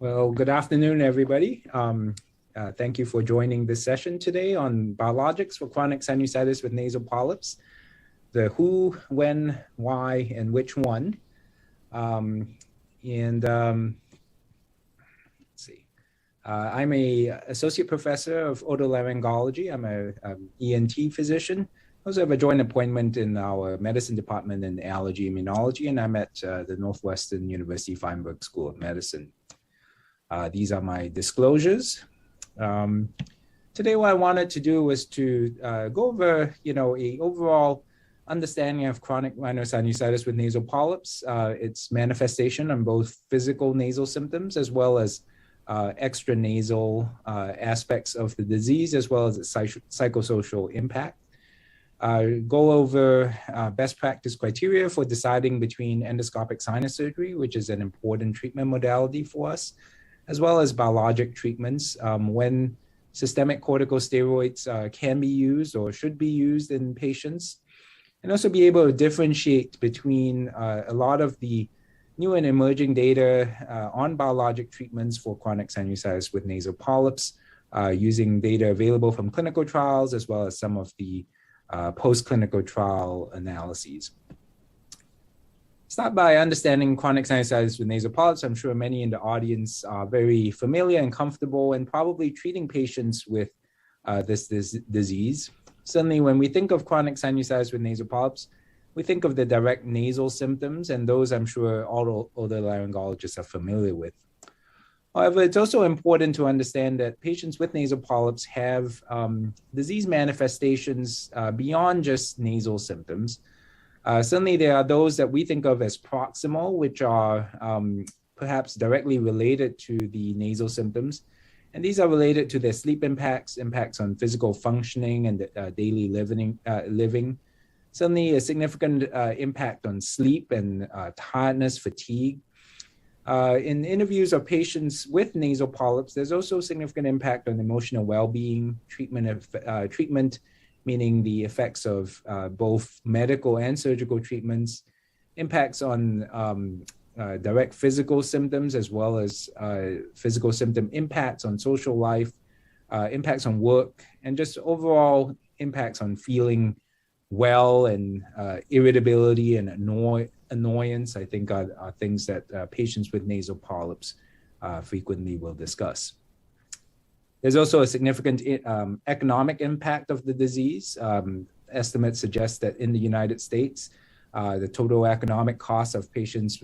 Well, good afternoon, everybody. Thank you for joining this session today on biologics for chronic sinusitis with nasal polyps, the who, when, why, and which one. Let's see. I'm a associate professor of otolaryngology. I'm a ENT physician. I also have a joint appointment in our medicine department in allergy immunology, and I'm at the Northwestern University Feinberg School of Medicine. These are my disclosures. Today, what I wanted to do was to go over, a overall understanding of chronic rhinosinusitis with nasal polyps, its manifestation on both physical nasal symptoms as well as extranasal aspects of the disease, as well as its psychosocial impact. Go over best practice criteria for deciding between endoscopic sinus surgery, which is an important treatment modality for us, as well as biologic treatments, when systemic corticosteroids can be used or should be used in patients, and also be able to differentiate between a lot of the new and emerging data on biologic treatments for chronic sinusitis with nasal polyps, using data available from clinical trials, as well as some of the post-clinical trial analyses. Start by understanding chronic sinusitis with nasal polyps. I'm sure many in the audience are very familiar and comfortable and probably treating patients with this disease. Certainly, when we think of chronic sinusitis with nasal polyps, we think of the direct nasal symptoms, and those I'm sure all otolaryngologists are familiar with. However, it's also important to understand that patients with nasal polyps have disease manifestations beyond just nasal symptoms. Certainly, there are those that we think of as proximal, which are perhaps directly related to the nasal symptoms. And these are related to their sleep impacts on physical functioning and daily living. Certainly, a significant impact on sleep and tiredness, fatigue. In interviews of patients with nasal polyps, there's also significant impact on emotional well-being, treatment, meaning the effects of both medical and surgical treatments, impacts on direct physical symptoms, as well as physical symptom impacts on social life, impacts on work, and just overall impacts on feeling well, and irritability and annoyance, I think are things that patients with nasal polyps frequently will discuss. There's also a significant economic impact of the disease. Estimates suggest that in the United States, the total economic cost of patients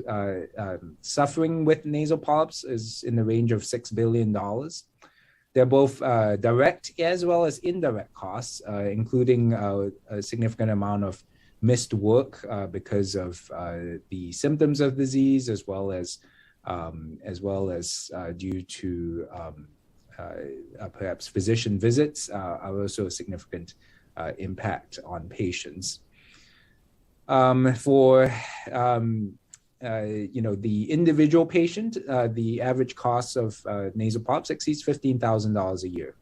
suffering with nasal polyps is in the range of $6 billion. They're both direct as well as indirect costs, including a significant amount of missed work because of the symptoms of disease, as well as due to perhaps physician visits, are also a significant impact on patients. For the individual patient, the average cost of nasal polyps exceeds $15,000 a year.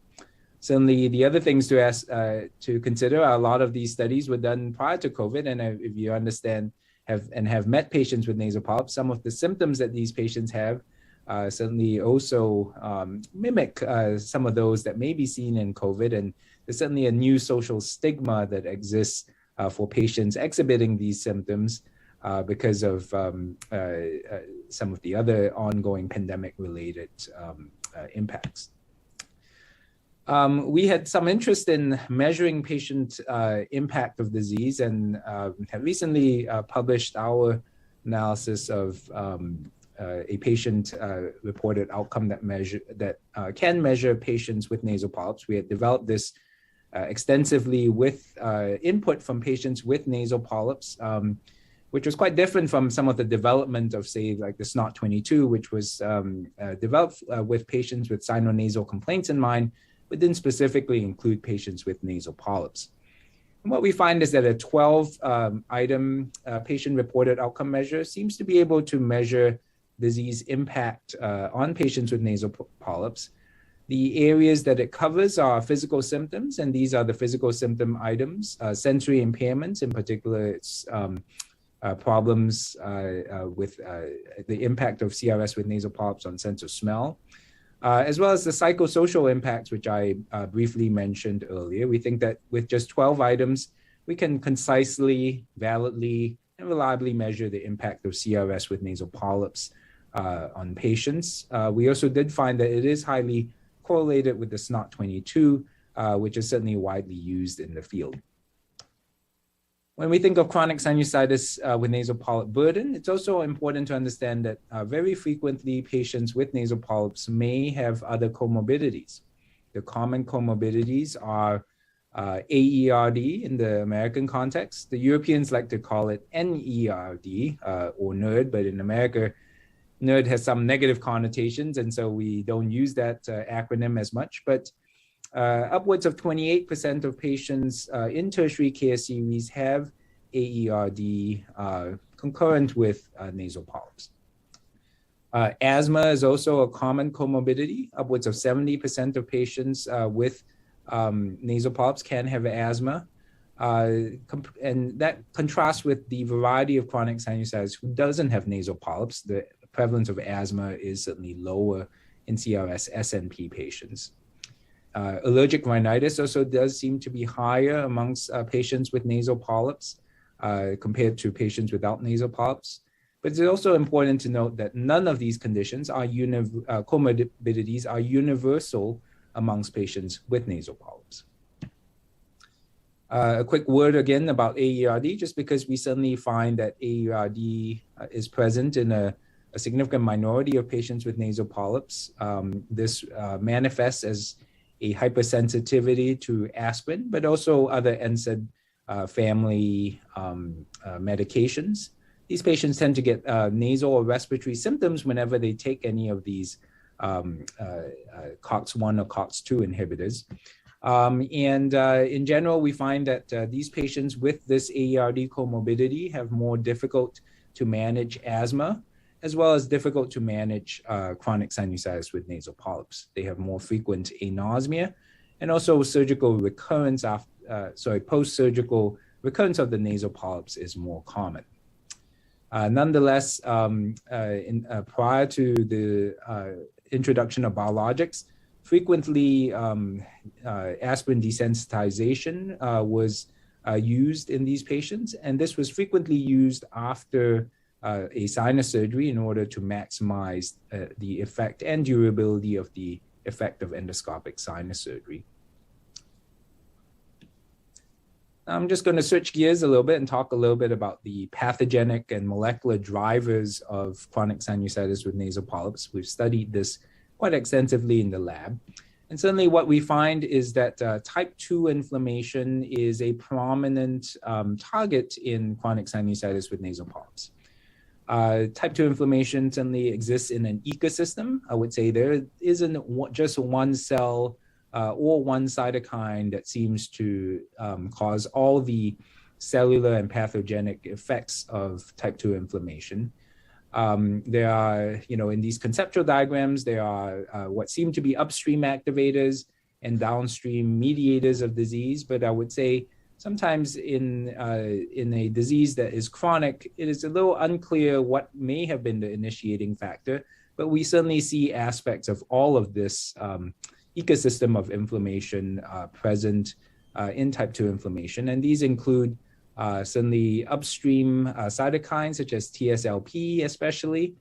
Certainly, the other things to consider are a lot of these studies were done prior to COVID, and if you understand have met patients with nasal polyps, some of the symptoms that these patients have certainly also mimic some of those that may be seen in COVID, and there's certainly a new social stigma that exists for patients exhibiting these symptoms because of some of the other ongoing pandemic-related impacts. We had some interest in measuring patient impact of disease, and have recently published our analysis of a patient reported outcome that can measure patients with nasal polyps. We had developed this extensively with input from patients with nasal polyps, which was quite different from some of the development of, say, like the SNOT-22, which was developed with patients with sinonasal complaints in mind, but didn't specifically include patients with nasal polyps. And what we find is that a 12-item patient-reported outcome measure seems to be able to measure disease impact on patients with nasal polyps. The areas that it covers are physical symptoms, and these are the physical symptom items, sensory impairments, in particular, it's problems with the impact of CRS with nasal polyps on sense of smell, as well as the psychosocial impacts, which I briefly mentioned earlier. We think that with just 12 items, we can concisely, validly, and reliably measure the impact of CRS with nasal polyps on patients. We also did find that it is highly correlated with the SNOT-22, which is certainly widely used in the field. When we think of chronic sinusitis with nasal polyp burden, it's also important to understand that very frequently patients with nasal polyps may have other comorbidities. The common comorbidities are AERD in the American context. The Europeans like to call it NERD or NERD, but in America, NERD has some negative connotations, and so we don't use that acronym as much. But upwards of 28% of patients in tertiary care series have AERD concurrent with nasal polyps. Asthma is also a common comorbidity. Upwards of 70% of patients with nasal polyps can have asthma. And that contrasts with the variety of chronic sinusitis who doesn't have nasal polyps. The prevalence of asthma is certainly lower in CRS SNP patients. Allergic rhinitis also does seem to be higher amongst patients with nasal polyps compared to patients without nasal polyps. But it's also important to note that none of these conditions are comorbidities are universal amongst patients with nasal polyps. A quick word again about AERD, just because we suddenly find that AERD is present in a significant minority of patients with nasal polyps. This manifests as a hypersensitivity to aspirin, but also other NSAID family medications. These patients tend to get nasal or respiratory symptoms whenever they take any of these COX-1 or COX-2 inhibitors. In general, we find that these patients with this AERD comorbidity have more difficult to manage asthma, as well as difficult to manage chronic sinusitis with nasal polyps. They have more frequent anosmia, and also surgical recurrence post-surgical recurrence of the nasal polyps is more common. Nonetheless, prior to the introduction of biologics, frequently aspirin desensitization was used in these patients, and this was frequently used after a sinus surgery in order to maximize the effect and durability of the effect of endoscopic sinus surgery. I'm just going to switch gears a little bit and talk a little bit about the pathogenic and molecular drivers of chronic sinusitis with nasal polyps. We've studied this quite extensively in the lab. And certainly what we find is that type 2 inflammation is a prominent target in chronic sinusitis with nasal polyps. Type 2 inflammation certainly exists in an ecosystem. I would say there isn't just one cell or one cytokine that seems to cause all the cellular and pathogenic effects of type 2 inflammation. There are, in these conceptual diagrams, there are what seem to be upstream activators and downstream mediators of disease. But I would say sometimes in a disease that is chronic, it is a little unclear what may have been the initiating factor, but we certainly see aspects of all of this ecosystem of inflammation present in type 2 inflammation. And these include certainly upstream cytokines such as TSLP, especially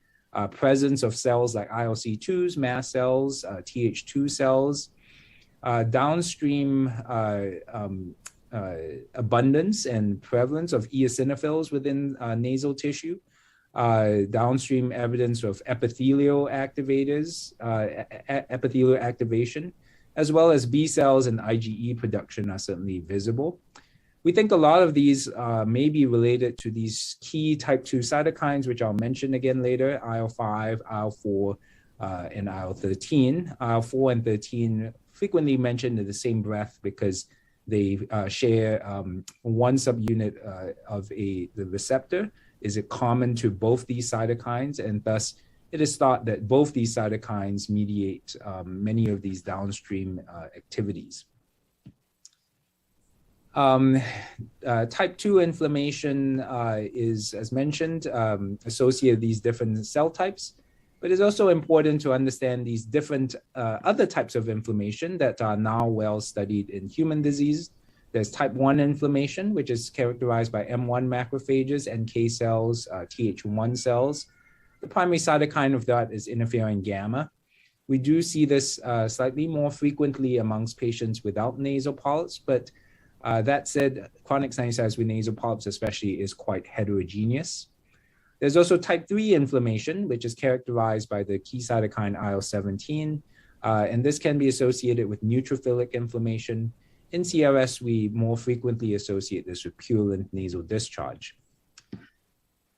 presence of cells like ILC2s, mast cells, Th2 cells, downstream abundance and prevalence of eosinophils within nasal tissue, downstream evidence of epithelial activators, epithelial activation, as well as B cells and IgE production are certainly visible. We think a lot of these may be related to these key type 2 cytokines, which I'll mention again later, IL-5, IL-4, and IL-13. IL-4 and 13 frequently mentioned in the same breath because they share one subunit of the receptor. Is it common to both these cytokines? And thus, it is thought that both these cytokines mediate many of these downstream activities. Type 2 inflammation is, as mentioned, associated with these different cell types, but it's also important to understand these different other types of inflammation that are now well studied in human disease. There's type 1 inflammation, which is characterized by M1 macrophages, NK cells, Th1 cells. The primary cytokine of that is interferon gamma. We do see this slightly more frequently amongst patients without nasal polyps, but that said, chronic sinusitis with nasal polyps especially is quite heterogeneous. There's also type 3 inflammation, which is characterized by the key cytokine IL-17, and this can be associated with neutrophilic inflammation. In CRS, we more frequently associate this with purulent nasal discharge.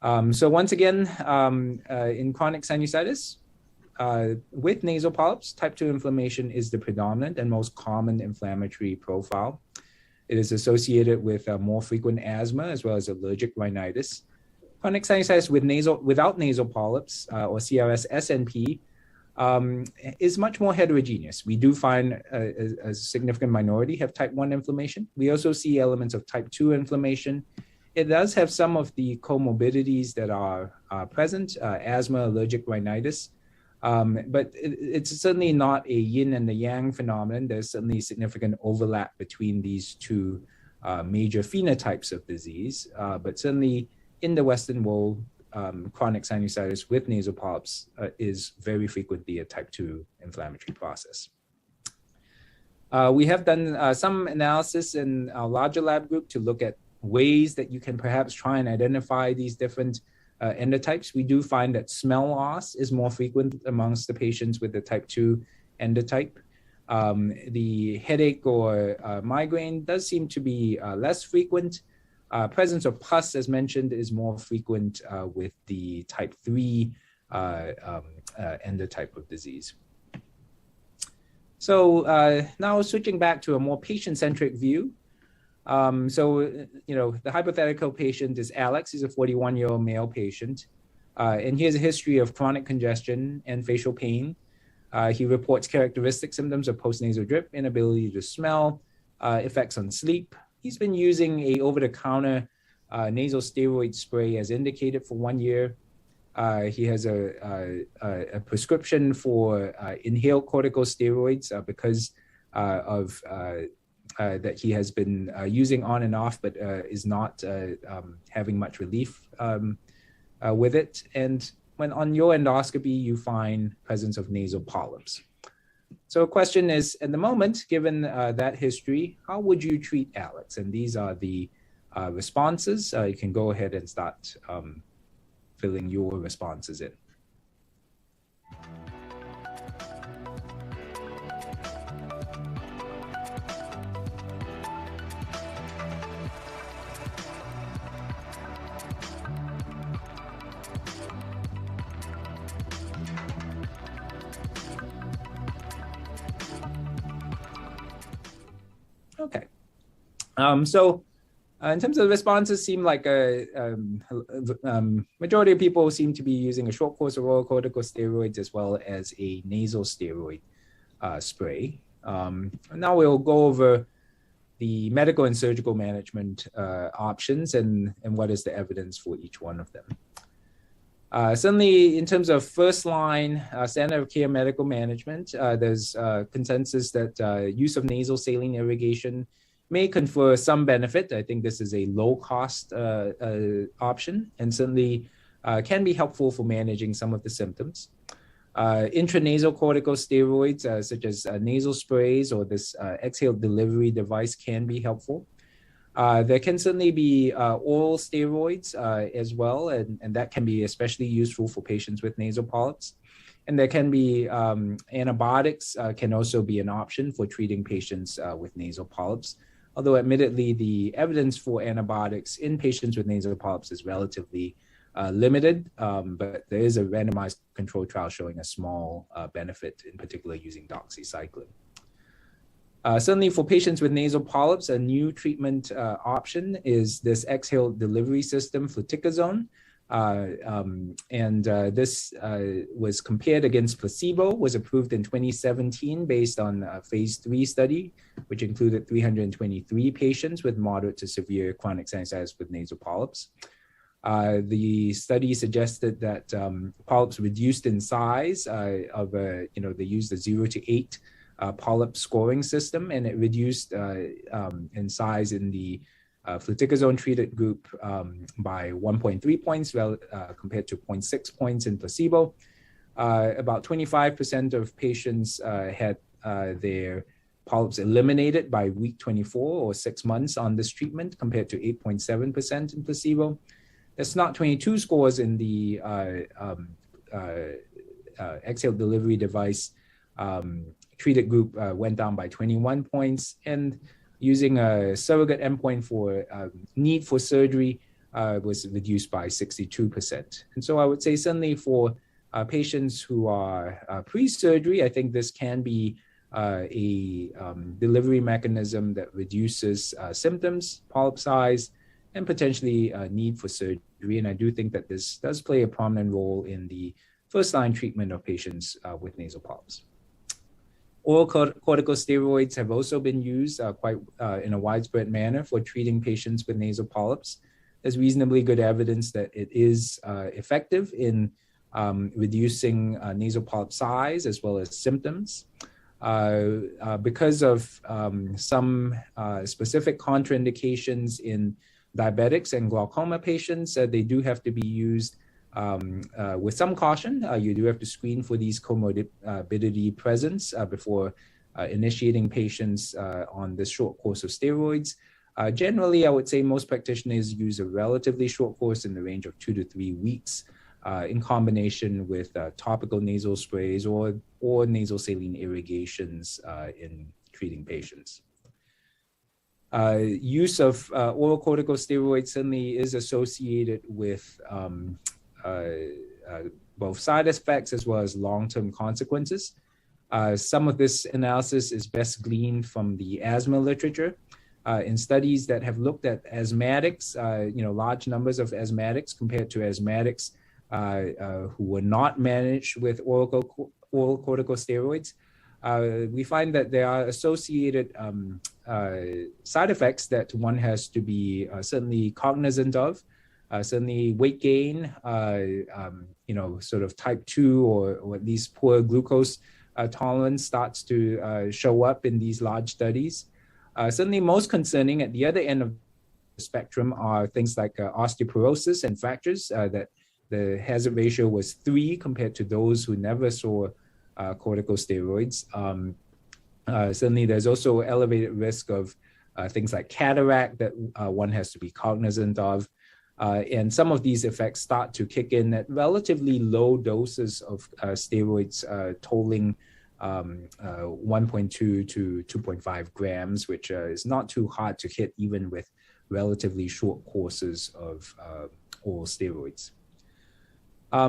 So once again, in chronic sinusitis, with nasal polyps, type 2 inflammation is the predominant and most common inflammatory profile. It is associated with more frequent asthma as well as allergic rhinitis. Chronic sinusitis without nasal polyps or CRS SNP is much more heterogeneous. We do find a significant minority have type 1 inflammation. We also see elements of type 2 inflammation. It does have some of the comorbidities that are present, asthma, allergic rhinitis, but it's certainly not a yin and the yang phenomenon. There's certainly significant overlap between these two major phenotypes of disease, but certainly in the Western world, chronic sinusitis with nasal polyps is very frequently a type 2 inflammatory process. We have done some analysis in our larger lab group to look at ways that you can perhaps try and identify these different endotypes. We do find that smell loss is more frequent amongst the patients with the type 2 endotype. The headache or migraine does seem to be less frequent. Presence of pus, as mentioned, is more frequent with the type 3 endotype of disease. So now switching back to a more patient-centric view. The hypothetical patient is Alex. He's a 41-year-old male patient. And he has a history of chronic congestion and facial pain. He reports characteristic symptoms of postnasal drip, inability to smell, effects on sleep. He's been using a over-the-counter nasal steroid spray as indicated for 1 year. He has a prescription for inhaled corticosteroids because of that he has been using on and off, but is not having much relief with it. And when on your endoscopy, you find presence of nasal polyps. So the question is, at the moment, given that history, how would you treat Alex? And these are the responses. You can go ahead and start filling your responses in. Okay. In terms of the responses, seem like a majority of people seem to be using a short course of oral corticosteroids as well as a nasal steroid spray. Now we'll go over the medical and surgical management options and what is the evidence for each one of them. Certainly, in terms of first-line standard of care medical management, there's consensus that use of nasal saline irrigation may confer some benefit. I think this is a low-cost option and certainly can be helpful for managing some of the symptoms. Intranasal corticosteroids, such as nasal sprays or this exhaled delivery device, can be helpful. There can certainly be oral steroids as well, and that can be especially useful for patients with nasal polyps. And there can be antibiotics can also be an option for treating patients with nasal polyps. Although admittedly, the evidence for antibiotics in patients with nasal polyps is relatively limited, but there is a randomized control trial showing a small benefit, in particular using doxycycline. Certainly for patients with nasal polyps, a new treatment option is this exhaled delivery system, fluticasone. This was compared against placebo, was approved in 2017 based on a phase 3 study, which included 323 patients with moderate to severe chronic sinusitis with nasal polyps. The study suggested that polyps reduced in size they used a 0 to 8 polyp scoring system, and it reduced in size in the fluticasone treated group by 1.3 points compared to 0.6 points in placebo. About 25% of patients had their polyps eliminated by week 24 or 6 months on this treatment compared to 8.7% in placebo. The SNOT-22 scores in the exhale delivery device treated group went down by 21 points, and using a surrogate endpoint for need for surgery was reduced by 62%. And so I would say certainly for patients who are pre-surgery, I think this can be a delivery mechanism that reduces symptoms, polyp size, and potentially need for surgery. And I do think that this does play a prominent role in the first-line treatment of patients with nasal polyps. Oral corticosteroids have also been used quite in a widespread manner for treating patients with nasal polyps. There's reasonably good evidence that it is effective in reducing nasal polyp size as well as symptoms. Because of some specific contraindications in diabetics and glaucoma patients, they do have to be used with some caution. You do have to screen for these comorbidity presence before initiating patients on this short course of steroids. Generally, I would say most practitioners use a relatively short course in the range of 2 to 3 weeks in combination with topical nasal sprays or nasal saline irrigations in treating patients. Use of oral corticosteroids certainly is associated with both side effects as well as long-term consequences. Some of this analysis is best gleaned from the asthma literature. In studies that have looked at asthmatics, large numbers of asthmatics compared to asthmatics who were not managed with oral corticosteroids, we find that there are associated side effects that one has to be certainly cognizant of. Certainly weight gain, sort of type 2 or at least poor glucose tolerance starts to show up in these large studies. Certainly most concerning at the other end of the spectrum are things like osteoporosis and fractures, that the hazard ratio was 3 compared to those who never saw corticosteroids. Certainly there's also elevated risk of things like cataract that one has to be cognizant of. And some of these effects start to kick in at relatively low doses of steroids, totaling 1.2 to 2.5 grams, which is not too hard to hit even with relatively short courses of oral steroids.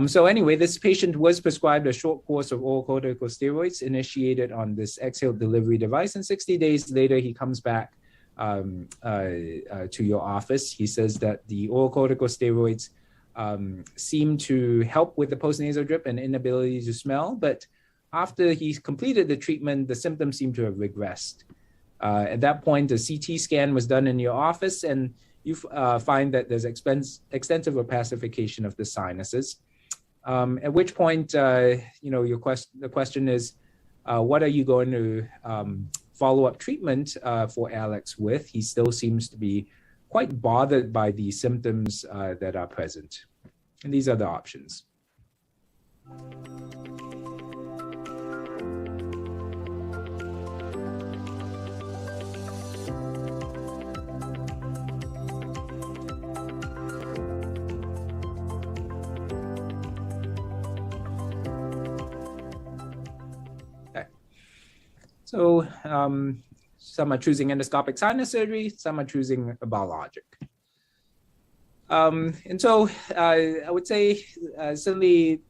So anyway, this patient was prescribed a short course of oral corticosteroids initiated on this exhale delivery device, and 60 days later he comes back to your office. He says that the oral corticosteroids seem to help with the postnasal drip and inability to smell, but after he's completed the treatment, the symptoms seem to have regressed. At that point, a CT scan was done in your office, and you find that there's extensive opacification of the sinuses. At which point, the question is, what are you going to follow-up treatment for Alex with? He still seems to be quite bothered by the symptoms that are present. And these are the options. So some are choosing endoscopic sinus surgery, some are choosing a biologic. And so I would say certainly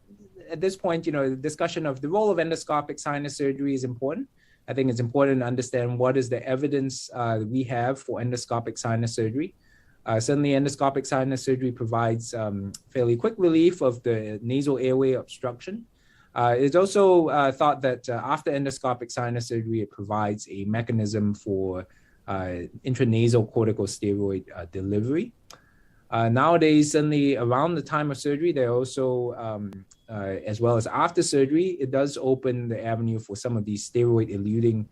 at this point, the discussion of the role of endoscopic sinus surgery is important. I think it's important to understand what is the evidence we have for endoscopic sinus surgery. Certainly, endoscopic sinus surgery provides fairly quick relief of the nasal airway obstruction. It's also thought that after endoscopic sinus surgery, it provides a mechanism for intranasal corticosteroid delivery. Nowadays, certainly around the time of surgery, there are also, as well as after surgery, it does open the avenue for some of these steroid-eluting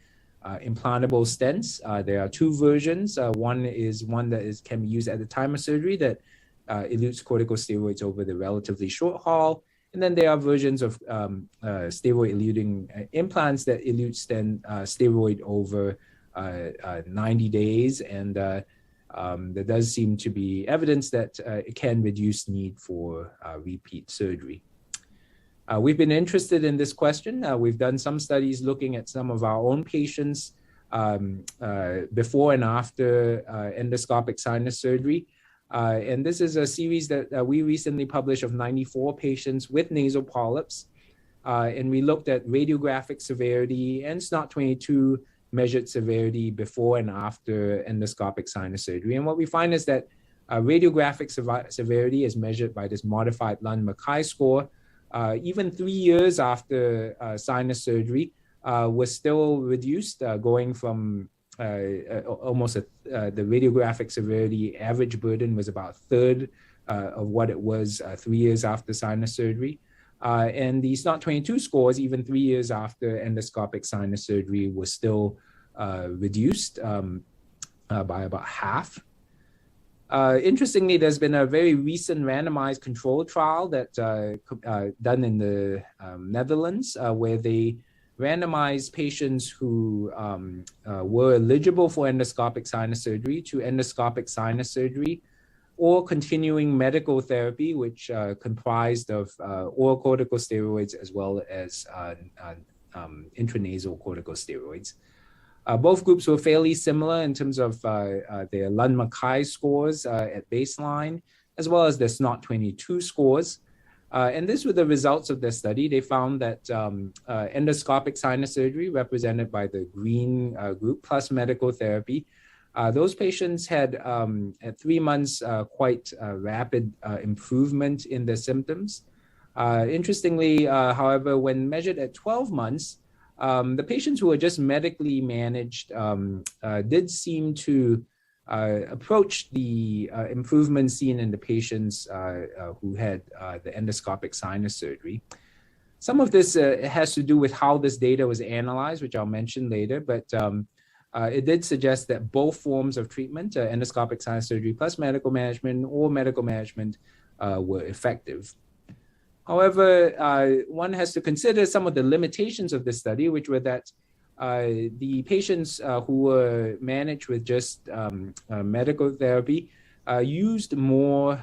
implantable stents. There are two versions. One is one that can be used at the time of surgery that elutes corticosteroids over the relatively short haul. And then there are versions of steroid-eluting implants that elute steroid over 90 days. And there does seem to be evidence that it can reduce need for repeat surgery. We've been interested in this question. We've done some studies looking at some of our own patients before and after endoscopic sinus surgery. And this is a series that we recently published of 94 patients with nasal polyps. And we looked at radiographic severity and SNOT-22 measured severity before and after endoscopic sinus surgery. And what we find is that radiographic severity is measured by this modified Lund-Mackay score. Even 3 years after sinus surgery was still reduced, going from almost the radiographic severity average burden was about a third of what it was 3 years after sinus surgery. And the SNOT-22 scores, even 3 years after endoscopic sinus surgery, was still reduced by about half. Interestingly, there's been a very recent randomized controlled trial that done in the Netherlands, where they randomized patients who were eligible for endoscopic sinus surgery to endoscopic sinus surgery or continuing medical therapy, which comprised of oral corticosteroids as well as intranasal corticosteroids. Both groups were fairly similar in terms of their Lund-Mackay scores at baseline, as well as their SNOT-22 scores. And these were the results of their study. They found that endoscopic sinus surgery, represented by the green group, plus medical therapy, those patients had, at 3 months, quite rapid improvement in their symptoms. Interestingly, however, when measured at 12 months, the patients who were just medically managed did seem to approach the improvement seen in the patients who had the endoscopic sinus surgery. Some of this has to do with how this data was analyzed, which I'll mention later, but it did suggest that both forms of treatment, endoscopic sinus surgery plus medical management or medical management, were effective. However, one has to consider some of the limitations of this study, which were that the patients who were managed with just medical therapy used more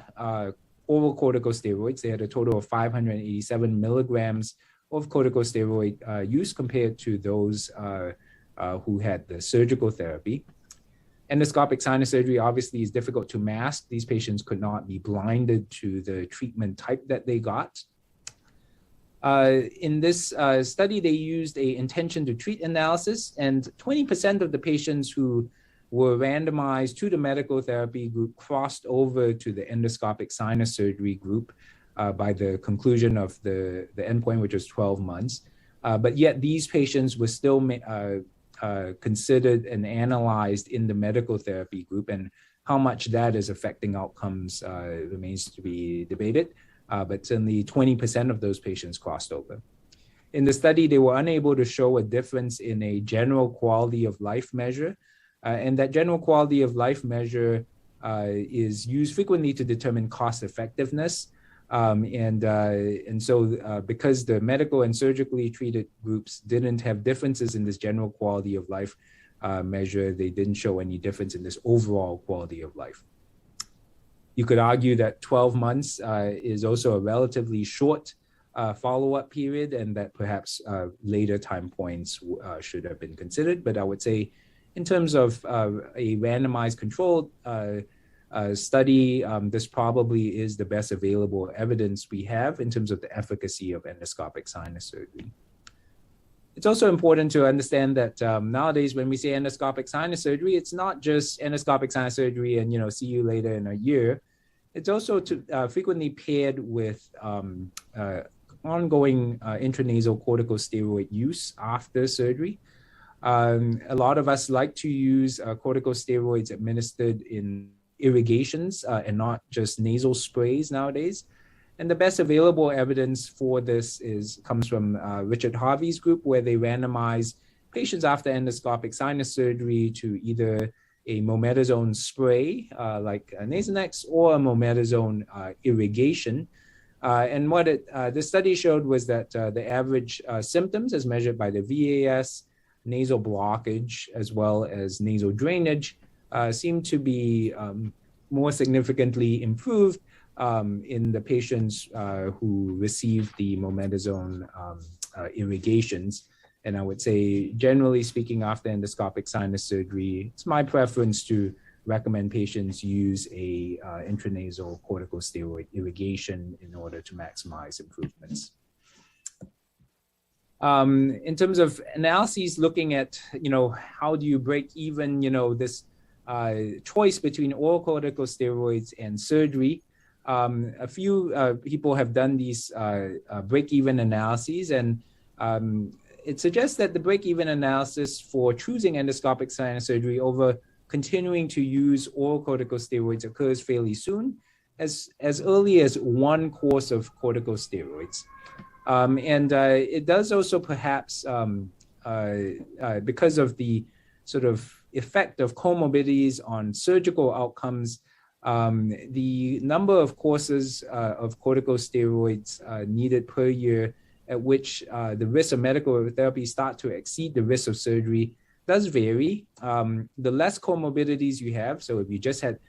oral corticosteroids. They had a total of 587 milligrams of corticosteroid use compared to those who had the surgical therapy. Endoscopic sinus surgery obviously is difficult to mask. These patients could not be blinded to the treatment type that they got. In this study, they used an intention to treat analysis, and 20% of the patients who were randomized to the medical therapy group crossed over to the endoscopic sinus surgery group by the conclusion of the endpoint, which was 12 months. But yet these patients were still considered and analyzed in the medical therapy group, and how much that is affecting outcomes remains to be debated. But certainly 20% of those patients crossed over. In the study, they were unable to show a difference in a general quality of life measure. And that general quality of life measure is used frequently to determine cost effectiveness. And so because the medical and surgically treated groups didn't have differences in this general quality of life measure, they didn't show any difference in this overall quality of life. You could argue that 12 months is also a relatively short follow-up period, and that perhaps later time points should have been considered. But I would say in terms of a randomized controlled study, this probably is the best available evidence we have in terms of the efficacy of endoscopic sinus surgery. It's also important to understand that nowadays, when we say endoscopic sinus surgery, it's not just endoscopic sinus surgery and, see you later in a year. It's also frequently paired with ongoing intranasal corticosteroid use after surgery. A lot of us like to use corticosteroids administered in irrigations and not just nasal sprays nowadays. And the best available evidence for this comes from Richard Harvey's group, where they randomize patients after endoscopic sinus surgery to either a mometasone spray like Nasonex or a mometasone irrigation. And what the study showed was that the average symptoms as measured by the VAS, nasal blockage, as well as nasal drainage seemed to be more significantly improved in the patients who received the mometasone irrigations. And I would say, generally speaking, after endoscopic sinus surgery, it's my preference to recommend patients use a intranasal corticosteroid irrigation in order to maximize improvements. In terms of analyses looking at, how do you break even, this choice between oral corticosteroids and surgery, a few people have done these break-even analyses, and it suggests that the break-even analysis for choosing endoscopic sinus surgery over continuing to use oral corticosteroids occurs fairly soon, as early as one course of corticosteroids. And it does also perhaps, because of the sort of effect of comorbidities on surgical outcomes, the number of courses of corticosteroids needed per year at which the risk of medical therapy start to exceed the risk of surgery does vary. The less comorbidities you have, so if you just had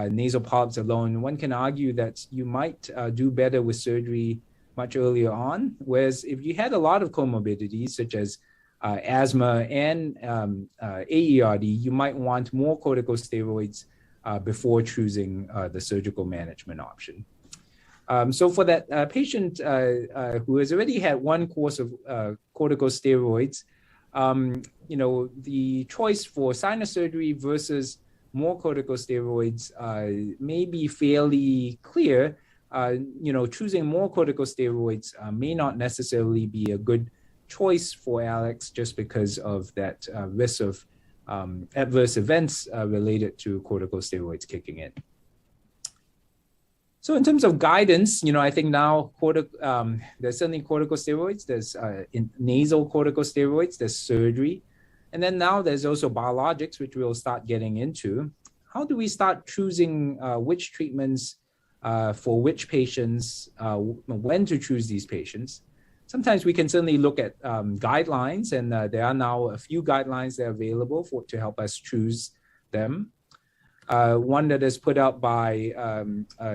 nasal polyps alone, one can argue that you might do better with surgery much earlier on, whereas if you had a lot of comorbidities, such as asthma and AERD, you might want more corticosteroids before choosing the surgical management option. So for that patient who has already had one course of corticosteroids, the choice for sinus surgery versus more corticosteroids may be fairly clear. Choosing more corticosteroids may not necessarily be a good choice for Alex just because of that risk of adverse events related to corticosteroids kicking in. So in terms of guidance, I think now there's certainly corticosteroids, there's nasal corticosteroids, there's surgery, and then now there's also biologics, which we'll start getting into. How do we start choosing which treatments for which patients, when to choose these patients? Sometimes we can certainly look at guidelines, and there are now a few guidelines that are available to help us choose them. One that is put out by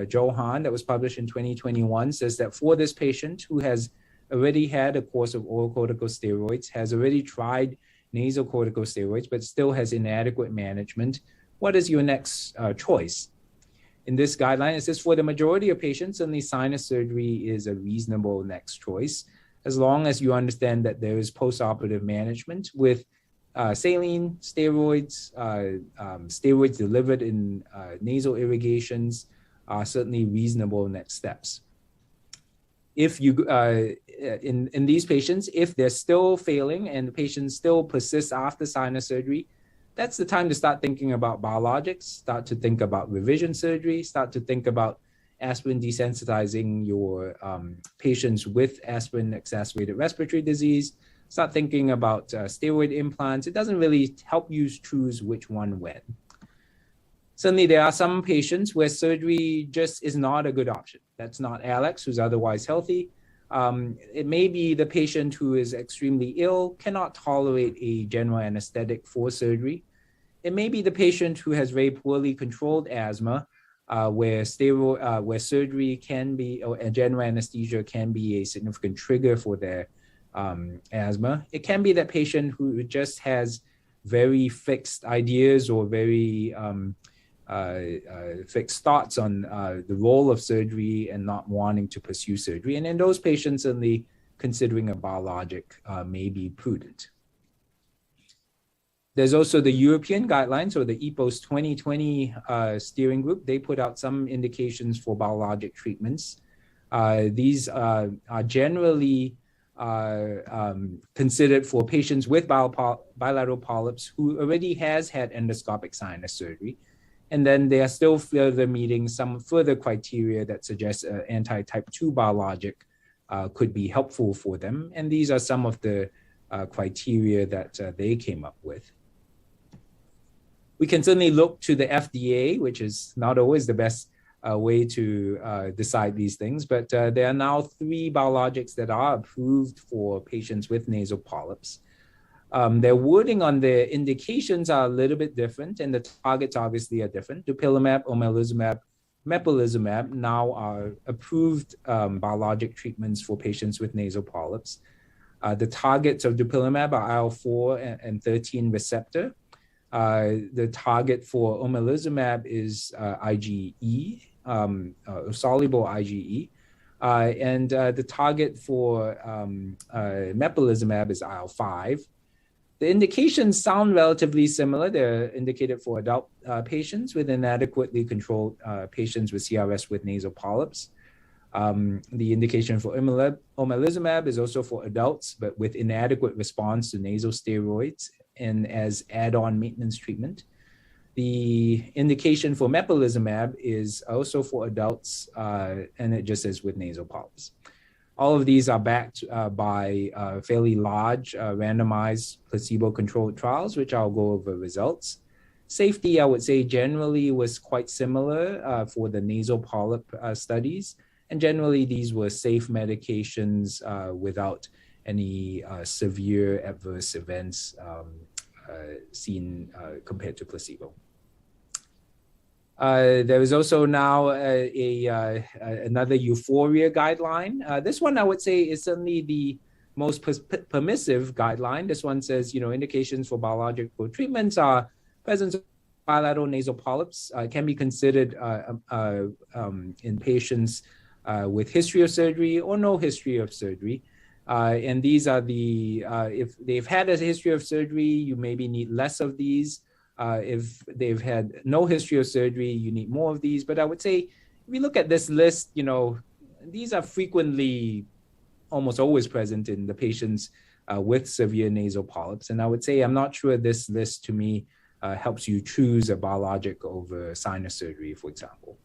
Joe Hahn that was published in 2021 says that for this patient who has already had a course of oral corticosteroids, has already tried nasal corticosteroids, but still has inadequate management, what is your next choice? In this guideline, it says for the majority of patients, certainly sinus surgery is a reasonable next choice, as long as you understand that there is postoperative management with saline, steroids, steroids delivered in nasal irrigations are certainly reasonable next steps. If you, in these patients, if they're still failing and the patient still persists after sinus surgery, that's the time to start thinking about biologics, start to think about revision surgery, start to think about aspirin desensitizing your patients with aspirin exacerbated respiratory disease, start thinking about steroid implants. It doesn't really help you choose which one when. Certainly, there are some patients where surgery just is not a good option. That's not Alex, who's otherwise healthy. It may be the patient who is extremely ill, cannot tolerate a general anesthetic for surgery. It may be the patient who has very poorly controlled asthma, where surgery can be, or a general anesthesia can be a significant trigger for their asthma. It can be that patient who just has very fixed ideas or very fixed thoughts on the role of surgery and not wanting to pursue surgery. And in those patients, certainly considering a biologic may be prudent. There's also the European guidelines, or the EPOS 2020 steering group. They put out some indications for biologic treatments. These are generally considered for patients with bilateral polyps who already has had endoscopic sinus surgery. And then they are still further meeting some further criteria that suggest an anti-type 2 biologic could be helpful for them. And these are some of the criteria that they came up with. We can certainly look to the FDA, which is not always the best way to decide these things, but there are now 3 biologics that are approved for patients with nasal polyps. Their wording on their indications are a little bit different, and the targets obviously are different. Dupilumab, omalizumab, mepolizumab now are approved biologic treatments for patients with nasal polyps. The targets of dupilumab are IL-4 and 13 receptor. The target for omalizumab is IgE, soluble IgE. And the target for mepolizumab is IL-5. The indications sound relatively similar. They're indicated for adult patients with inadequately controlled patients with CRS with nasal polyps. The indication for omalizumab is also for adults, but with inadequate response to nasal steroids and as add-on maintenance treatment. The indication for mepolizumab is also for adults, and it just says with nasal polyps. All of these are backed by fairly large randomized placebo-controlled trials, which I'll go over results. Safety, I would say, generally was quite similar for the nasal polyp studies. And generally, these were safe medications without any severe adverse events seen compared to placebo. There is also now another euphoria guideline. This one, I would say, is certainly the most permissive guideline. This one says, indications for biological treatments are presence of bilateral nasal polyps can be considered in patients with history of surgery or no history of surgery. And these are if they've had a history of surgery, you maybe need less of these. If they've had no history of surgery, you need more of these. But I would say, if you look at this list, these are frequently, almost always present in the patients with severe nasal polyps. And I would say, I'm not sure this list to me helps you choose a biologic over sinus surgery, for example.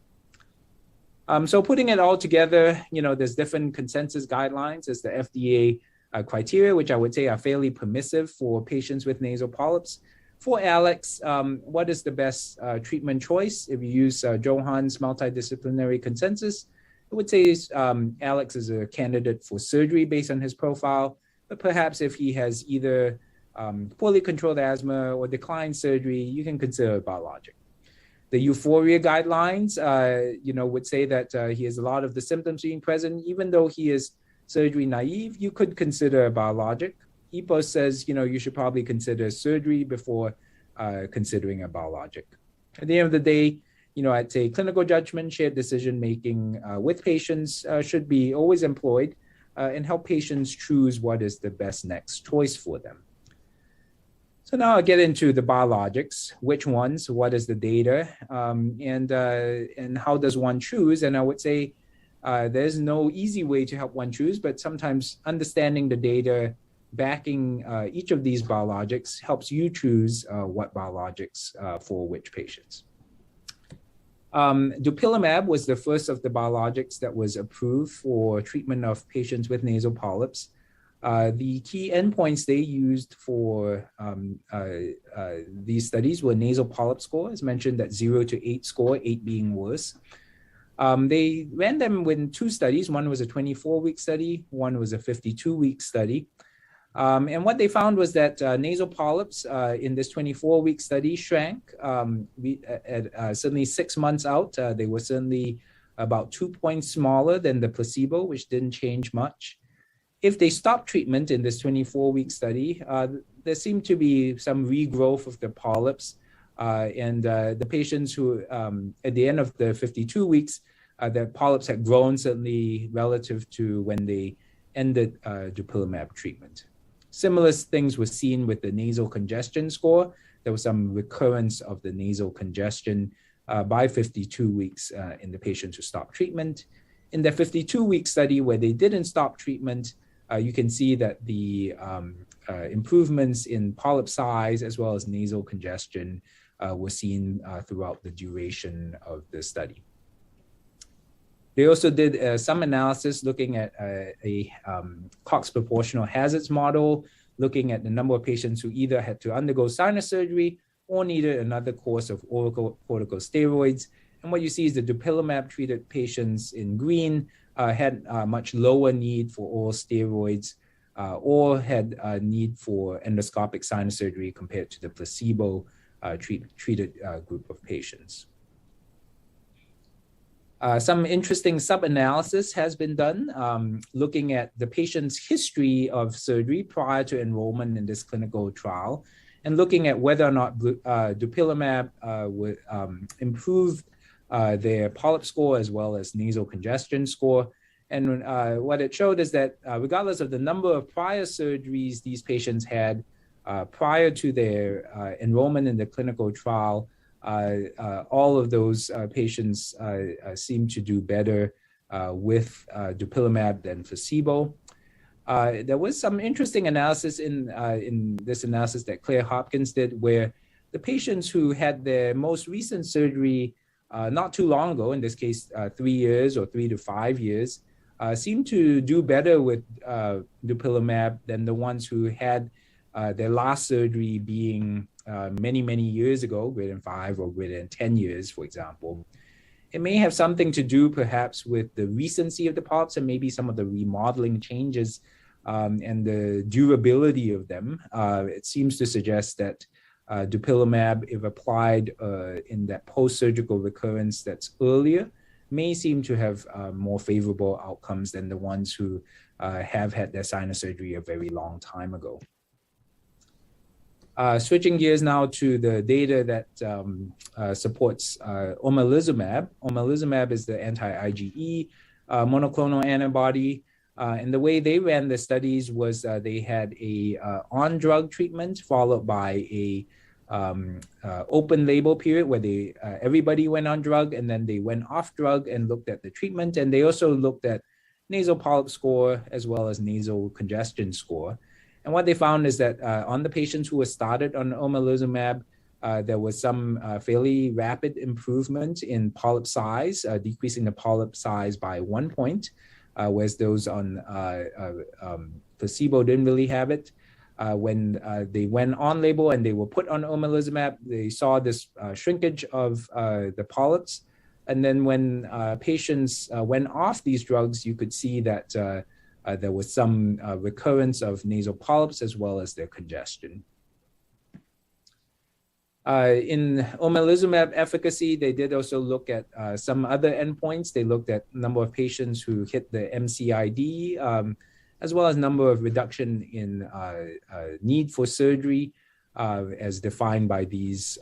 So putting it all together, there's different consensus guidelines. There's the FDA criteria, which I would say are fairly permissive for patients with nasal polyps. For Alex, what is the best treatment choice? If you use Johan's multidisciplinary consensus, I would say Alex is a candidate for surgery based on his profile, but perhaps if he has either poorly controlled asthma or declined surgery, you can consider a biologic. The euphoria guidelines, would say that he has a lot of the symptoms being present. Even though he is surgery naive, you could consider a biologic. EPOS says, you should probably consider surgery before considering a biologic. At the end of the day, I'd say clinical judgment, shared decision-making with patients should be always employed and help patients choose what is the best next choice for them. So now I'll get into the biologics, which ones, what is the data, and how does one choose? And I would say there's no easy way to help one choose, but sometimes understanding the data backing each of these biologics helps you choose what biologics for which patients. Dupilumab was the first of the biologics that was approved for treatment of patients with nasal polyps. The key endpoints they used for these studies were nasal polyp score, as mentioned, that 0 to 8 score, 8 being worse. They ran them in 2 studies. One was a 24-week study, one was a 52-week study. And what they found was that nasal polyps in this 24-week study shrank. Certainly 6 months out, they were certainly about 2 points smaller than the placebo, which didn't change much. If they stopped treatment in this 24-week study, there seemed to be some regrowth of the polyps. And the patients who, at the end of the 52 weeks, the polyps had grown certainly relative to when they ended dupilumab treatment. Similar things were seen with the nasal congestion score. There was some recurrence of the nasal congestion by 52 weeks in the patients who stopped treatment. In the 52-week study where they didn't stop treatment, you can see that the improvements in polyp size as well as nasal congestion were seen throughout the duration of the study. They also did some analysis looking at a Cox proportional hazards model, looking at the number of patients who either had to undergo sinus surgery or needed another course of oral corticosteroids. And what you see is the dupilumab-treated patients in green had much lower need for oral steroids or had a need for endoscopic sinus surgery compared to the placebo treated group of patients. Some interesting sub-analysis has been done looking at the patient's history of surgery prior to enrollment in this clinical trial and looking at whether or not dupilumab would improve their polyp score as well as nasal congestion score. And what it showed is that regardless of the number of prior surgeries these patients had prior to their enrollment in the clinical trial, all of those patients seem to do better with dupilumab than placebo. There was some interesting analysis in this analysis that Claire Hopkins did, where the patients who had their most recent surgery not too long ago, in this case 3 years or 3 to 5 years, seemed to do better with dupilumab than the ones who had their last surgery being many years ago, greater than 5 or greater than 10 years, for example. It may have something to do perhaps with the recency of the polyps and maybe some of the remodeling changes and the durability of them. It seems to suggest that dupilumab, if applied in that post-surgical recurrence that's earlier, may seem to have more favorable outcomes than the ones who have had their sinus surgery a very long time ago. Switching gears now to the data that supports omalizumab. Omalizumab is the anti-IgE monoclonal antibody. And the way they ran the studies was they had a on-drug treatment followed by a open label period where they everybody went on drug and then they went off drug and looked at the treatment. And they also looked at nasal polyp score as well as nasal congestion score. And what they found is that on the patients who were started on omalizumab, there was some fairly rapid improvement in polyp size, decreasing the polyp size by 1 point, whereas those on placebo didn't really have it. When they went on label and they were put on omalizumab, they saw this shrinkage of the polyps. And then when patients went off these drugs, you could see that there was some recurrence of nasal polyps as well as their congestion. In omalizumab efficacy, they did also look at some other endpoints. They looked at number of patients who hit the MCID, as well as number of reduction in need for surgery as defined by these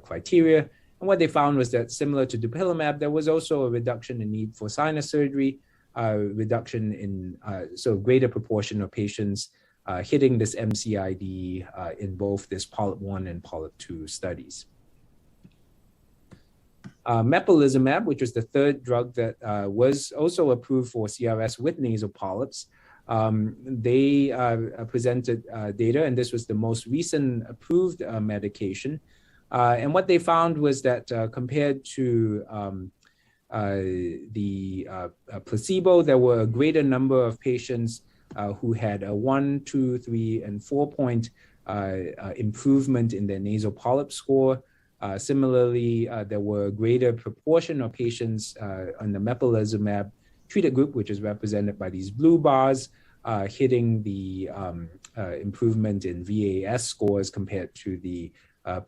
criteria. And what they found was that similar to dupilumab, there was also a reduction in need for sinus surgery, reduction in so greater proportion of patients hitting this MCID in both this Polyp 1 and Polyp 2 studies. Mepolizumab, which was the third drug that was also approved for CRS with nasal polyps, they presented data, and this was the most recent approved medication. And what they found was that compared to the placebo, there were a greater number of patients who had a 1, 2, 3, and 4 point improvement in their nasal polyp score. Similarly, there were a greater proportion of patients on the mepolizumab treated group, which is represented by these blue bars, hitting the improvement in VAS scores compared to the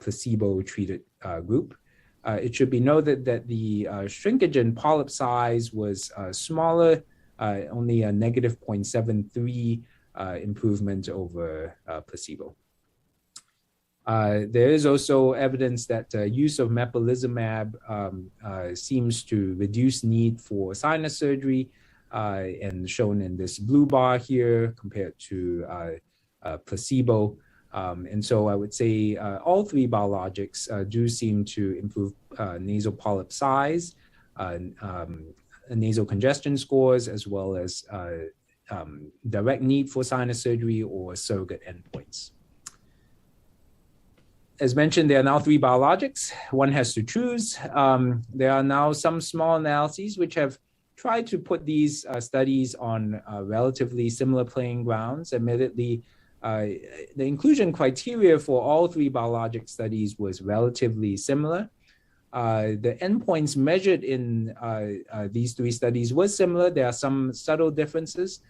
placebo-treated group. It should be noted that the shrinkage in polyp size was smaller, only a negative 0.73 improvement over placebo. There is also evidence that use of mepolizumab seems to reduce need for sinus surgery and shown in this blue bar here compared to placebo. And so I would say all three biologics do seem to improve nasal polyp size, nasal congestion scores, as well as direct need for sinus surgery or surrogate endpoints. As mentioned, there are now three biologics. One has to choose. There are now some small analyses which have tried to put these studies on relatively similar playing grounds. Admittedly, the inclusion criteria for all three biologic studies was relatively similar. The endpoints measured in these three studies was similar. There are some subtle differences.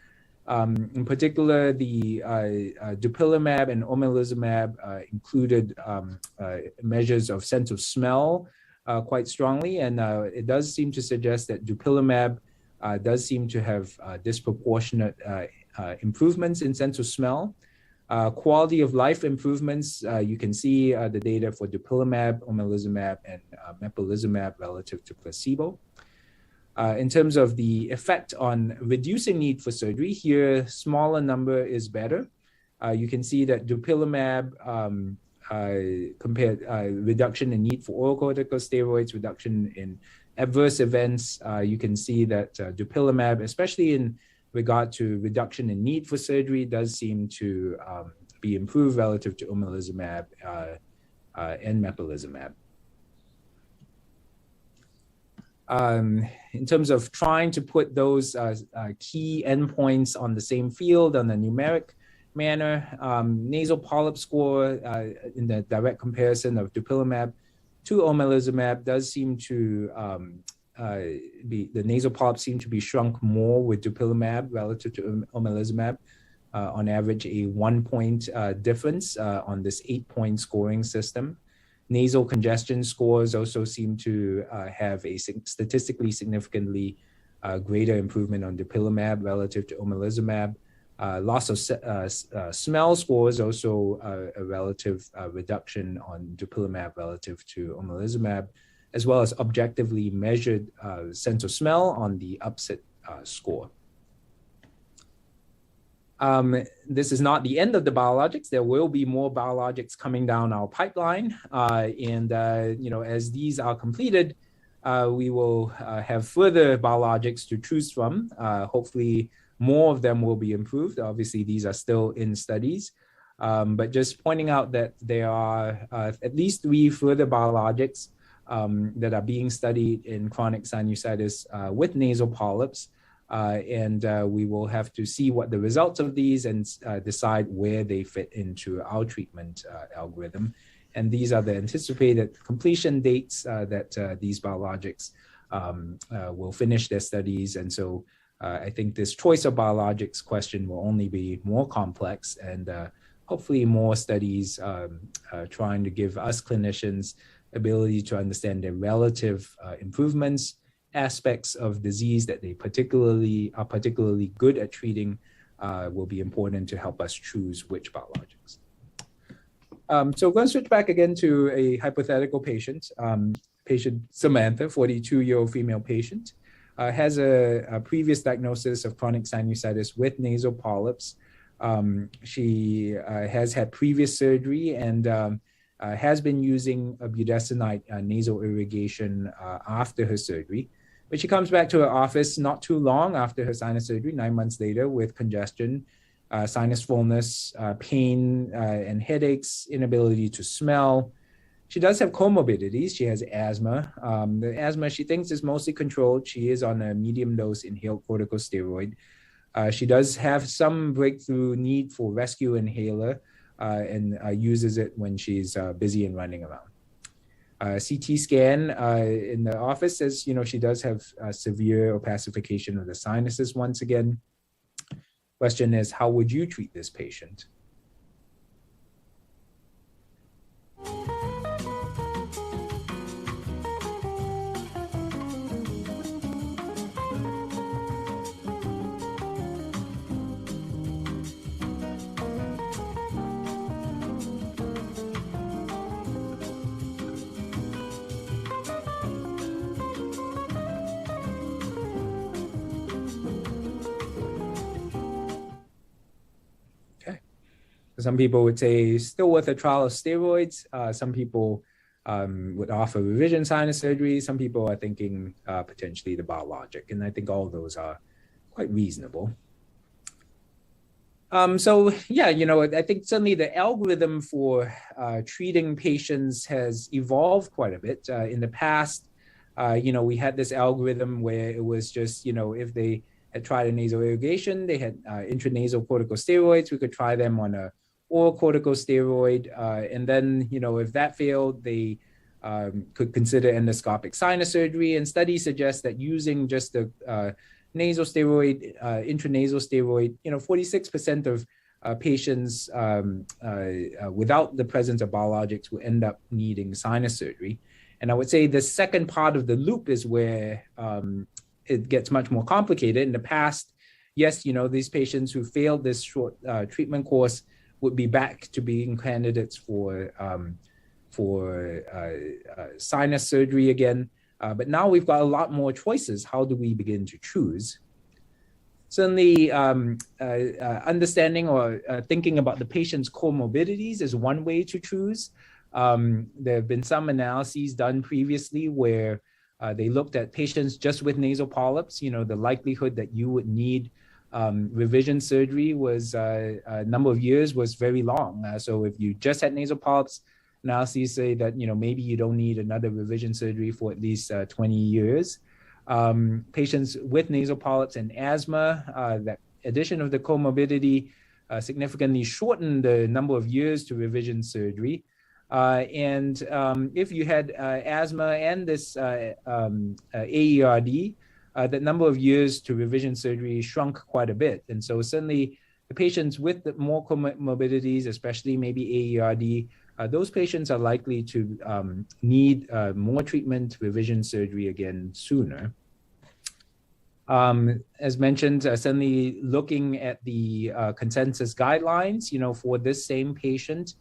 In particular, the dupilumab and omalizumab included measures of sense of smell quite strongly, and it does seem to suggest that dupilumab does seem to have disproportionate improvements in sense of smell. Quality of life improvements, you can see the data for dupilumab, omalizumab, and mepolizumab relative to placebo. In terms of the effect on reducing need for surgery, here, smaller number is better. You can see that dupilumab compared reduction in need for oral corticosteroids, reduction in adverse events. You can see that dupilumab, especially in regard to reduction in need for surgery, does seem to be improved relative to omalizumab and mepolizumab. In terms of trying to put those key endpoints on the same field on a numeric manner, nasal polyp score in the direct comparison of dupilumab to omalizumab does seem to the nasal polyps seem to be shrunk more with dupilumab relative to omalizumab, on average a 1-point difference on this 8-point scoring system. Nasal congestion scores also seem to have a statistically significantly greater improvement on dupilumab relative to omalizumab. Loss of smell scores also a relative reduction on dupilumab relative to omalizumab, as well as objectively measured sense of smell on the UPSIT score. This is not the end of the biologics. There will be more biologics coming down our pipeline. As these are completed, we will have further biologics to choose from. Hopefully, more of them will be improved. Obviously, these are still in studies. But just pointing out that there are at least 3 further biologics that are being studied in chronic sinusitis with nasal polyps. We will have to see what the results of these and decide where they fit into our treatment algorithm. And these are the anticipated completion dates that these biologics will finish their studies. And so I think this choice of biologics question will only be more complex, and hopefully more studies trying to give us clinicians ability to understand the relative improvements, aspects of disease that they are particularly good at treating will be important to help us choose which biologics. So we're going to switch back again to a hypothetical patient. Patient Samantha, 42-year-old female patient, has a previous diagnosis of chronic sinusitis with nasal polyps. She has had previous surgery and has been using a budesonide nasal irrigation after her surgery. But she comes back to her office not too long after her sinus surgery, 9 months later, with congestion, sinus fullness, pain and headaches, inability to smell. She does have comorbidities. She has asthma. The asthma she thinks is mostly controlled. She is on a medium dose inhaled corticosteroid. She does have some breakthrough need for rescue inhaler and uses it when she's busy and running around. CT scan in the office says, she does have severe opacification of the sinuses once again. Question is, how would you treat this patient? Some people would say still worth a trial of steroids. Some people would offer revision sinus surgery. Some people are thinking potentially the biologic, and I think all of those are quite reasonable. So yeah, I think certainly the algorithm for treating patients has evolved quite a bit. In the past, we had this algorithm where it was just, if they had tried a nasal irrigation, they had intranasal corticosteroids, we could try them on a oral corticosteroid. And then, if that failed, they could consider endoscopic sinus surgery. And studies suggest that using just the nasal steroid, intranasal steroid, 46% of patients without the presence of biologics will end up needing sinus surgery. And I would say the second part of the loop is where it gets much more complicated. In the past, yes, these patients who failed this short treatment course would be back to being candidates for sinus surgery again. But now we've got a lot more choices. How do we begin to choose? Certainly, understanding or thinking about the patient's comorbidities is one way to choose. There have been some analyses done previously where they looked at patients just with nasal polyps. The likelihood that you would need revision surgery was a number of years was very long. So if you just had nasal polyps, analyses say that maybe you don't need another revision surgery for at least 20 years. Patients with nasal polyps and asthma, that addition of the comorbidity significantly shortened the number of years to revision surgery. And if you had asthma and this AERD, the number of years to revision surgery shrunk quite a bit. And so certainly the patients with more comorbidities, especially maybe AERD, those patients are likely to need more treatment, revision surgery again sooner. As mentioned, certainly looking at the consensus guidelines, for this same patient,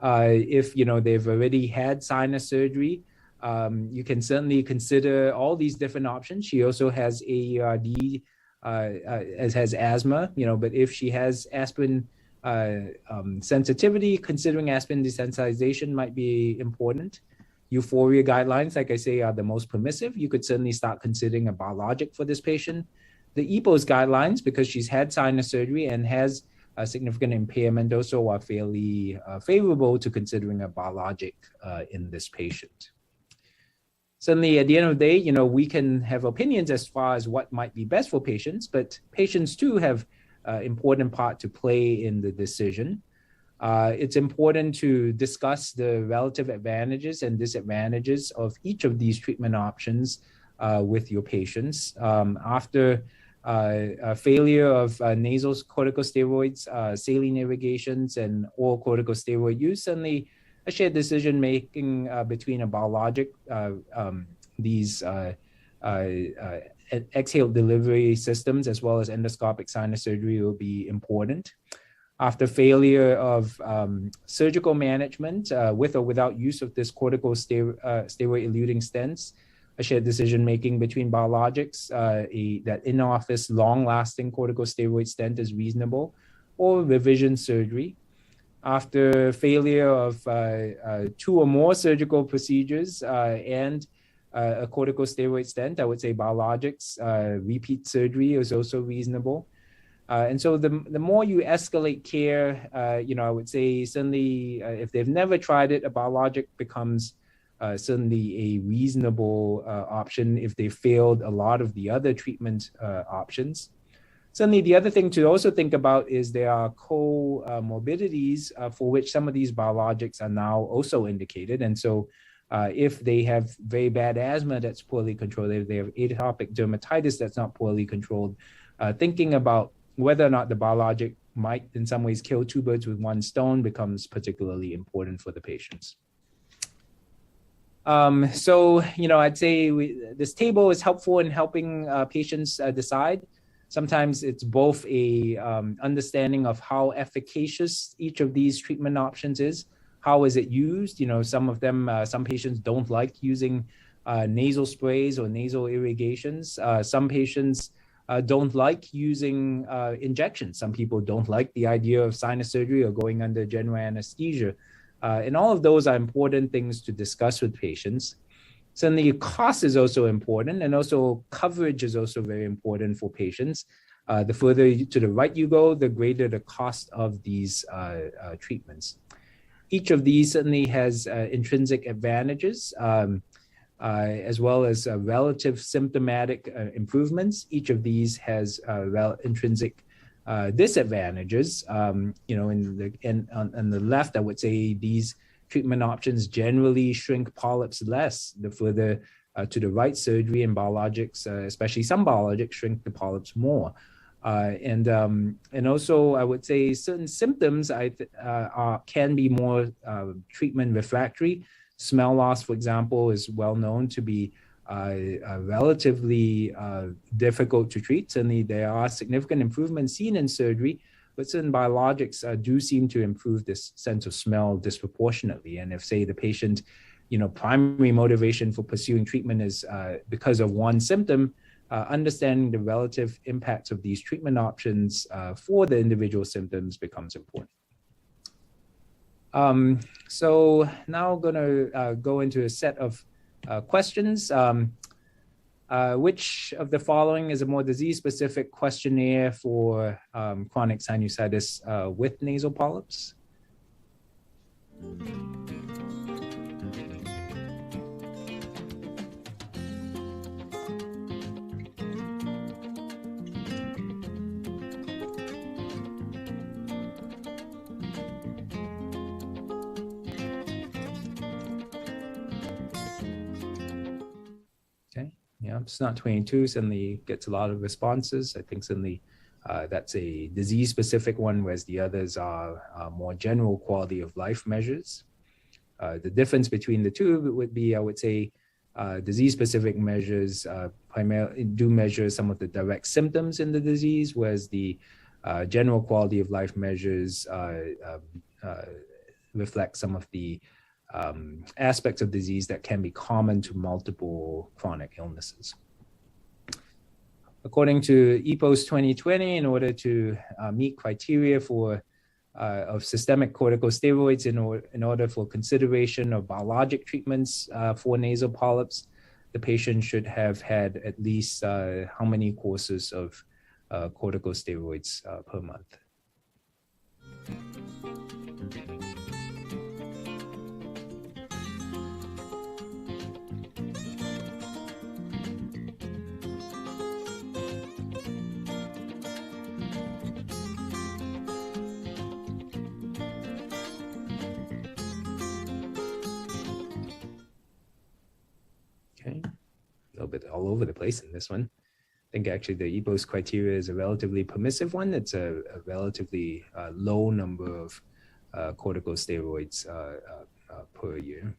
if they've already had sinus surgery, you can certainly consider all these different options. She also has AERD, has asthma, but if she has aspirin sensitivity, considering aspirin desensitization might be important. Euphoria guidelines, like I say, are the most permissive. You could certainly start considering a biologic for this patient. The EPOS guidelines, because she's had sinus surgery and has a significant impairment, also are fairly favorable to considering a biologic in this patient. Certainly, at the end of the day, we can have opinions as far as what might be best for patients, but patients too have important part to play in the decision. It's important to discuss the relative advantages and disadvantages of each of these treatment options with your patients. After a failure of nasal corticosteroids, saline irrigations, and oral corticosteroid use, certainly a shared decision making between a biologic, these exhale delivery systems, as well as endoscopic sinus surgery will be important. After failure of surgical management with or without use of this corticosteroid-eluting stents, a shared decision-making between biologics, that in-office long-lasting corticosteroid stent is reasonable, or revision surgery. After failure of 2 or more surgical procedures and a corticosteroid stent, I would say biologics, repeat surgery is also reasonable. And so the more you escalate care, I would say certainly if they've never tried it, a biologic becomes certainly a reasonable option if they failed a lot of the other treatment options. Certainly, the other thing to also think about is there are comorbidities for which some of these biologics are now also indicated. And so if they have very bad asthma that's poorly controlled, if they have atopic dermatitis that's not poorly controlled, thinking about whether or not the biologic might in some ways kill 2 birds with 1 stone becomes particularly important for the patients. So, I'd say this table is helpful in helping patients decide. Sometimes it's both a understanding of how efficacious each of these treatment options is. How is it used? Some of them, some patients don't like using nasal sprays or nasal irrigations. Some patients don't like using injections. Some people don't like the idea of sinus surgery or going under general anesthesia. And all of those are important things to discuss with patients. Certainly, cost is also important, and also coverage is also very important for patients. The further to the right you go, the greater the cost of these treatments. Each of these certainly has intrinsic advantages, as well as relative symptomatic improvements. Each of these has intrinsic disadvantages. On the left, I would say these treatment options generally shrink polyps less the further to the right. Surgery and biologics, especially some biologics, shrink the polyps more. And also, I would say certain symptoms can be more treatment refractory. Smell loss, for example, is well known to be relatively difficult to treat. Certainly, there are significant improvements seen in surgery, but certain biologics do seem to improve this sense of smell disproportionately. And if, say, the patient, primary motivation for pursuing treatment is because of one symptom, understanding the relative impacts of these treatment options for the individual symptoms becomes important. So now I'm going to go into a set of questions. Which of the following is a more disease-specific questionnaire for chronic sinusitis with nasal polyps? Yeah, SNOT 22 certainly gets a lot of responses. I think certainly that's a disease-specific one, whereas the others are more general quality of life measures. The difference between the two would be, I would say, disease-specific measures primarily do measure some of the direct symptoms in the disease, whereas the general quality of life measures reflect some of the aspects of disease that can be common to multiple chronic illnesses. According to EPOS 2020, in order to meet criteria for of systemic corticosteroids in order for consideration of biologic treatments for nasal polyps, the patient should have had at least how many courses of corticosteroids per month? A little bit all over the place in this one. I think actually the EPOS criteria is a relatively permissive one. It's a relatively low number of corticosteroids per year.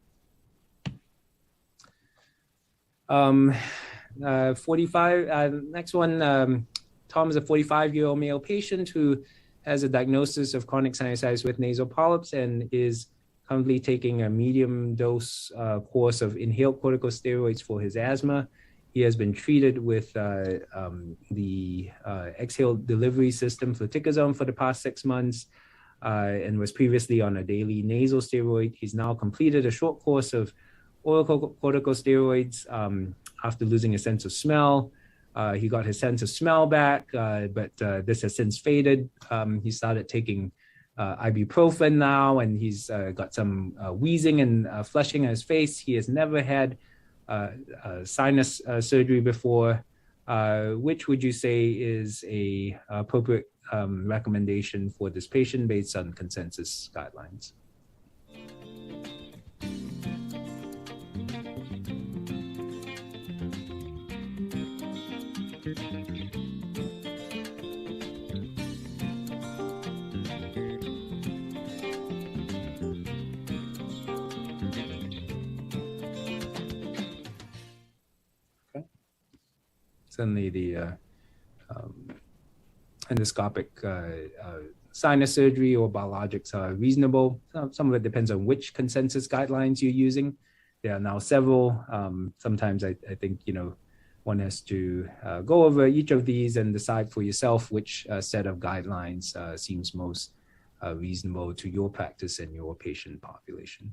45. Next one. Tom is a 45-year-old male patient who has a diagnosis of chronic sinusitis with nasal polyps and is currently taking a medium dose course of inhaled corticosteroids for his asthma. He has been treated with the exhale delivery system fluticasone for the past 6 months and was previously on a daily nasal steroid. He's now completed a short course of oral corticosteroids after losing a sense of smell. He got his sense of smell back, but this has since faded. He started taking ibuprofen now, and he's got some wheezing and flushing in his face. He has never had sinus surgery before. Which would you say is a appropriate recommendation for this patient based on consensus guidelines? Certainly the endoscopic sinus surgery or biologics are reasonable. Some of it depends on which consensus guidelines you're using. There are now several. Sometimes I think, one has to go over each of these and decide for yourself which set of guidelines seems most reasonable to your practice and your patient population.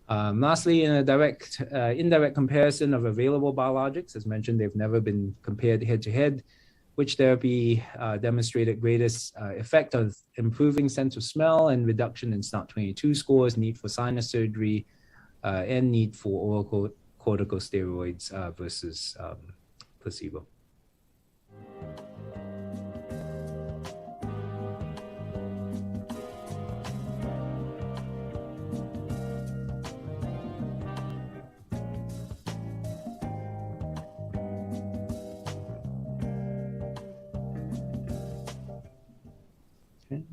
Lastly, in a indirect comparison of available biologics, as mentioned, they've never been compared head-to-head. Which therapy demonstrated greatest effect of improving sense of smell and reduction in SNOT-22 scores, need for sinus surgery, and need for oral corticosteroids versus placebo. Okay.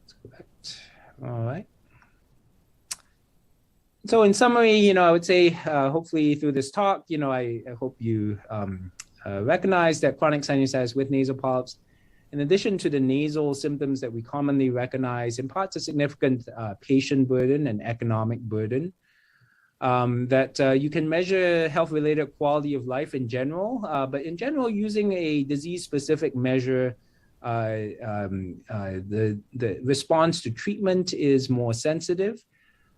Let's go back. All right. So in summary, I would say hopefully through this talk, I hope you recognize that chronic sinusitis with nasal polyps, in addition to the nasal symptoms that we commonly recognize, imparts a significant patient burden and economic burden. That you can measure health-related quality of life in general, but in general, using a disease-specific measure, the response to treatment is more sensitive.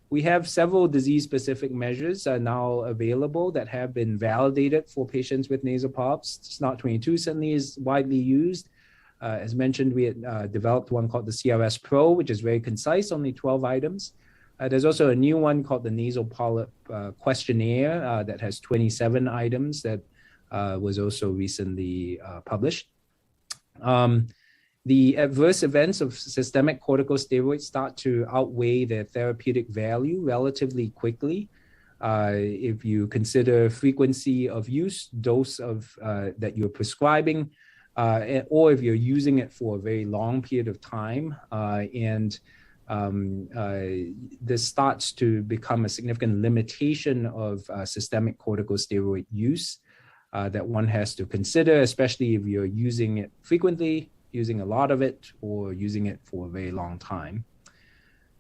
We have several disease-specific measures now available that have been validated for patients with nasal polyps. SNOT-22 certainly is widely used. As mentioned, we had developed one called the CRS Pro, which is very concise, only 12 items. There's also a new one called the Nasal Polyp Questionnaire that has 27 items that was also recently published. The adverse events of systemic corticosteroids start to outweigh their therapeutic value relatively quickly. If you consider frequency of use, dose of that you're prescribing, or if you're using it for a very long period of time, this starts to become a significant limitation of systemic corticosteroid use that one has to consider, especially if you're using it frequently, using a lot of it, or using it for a very long time.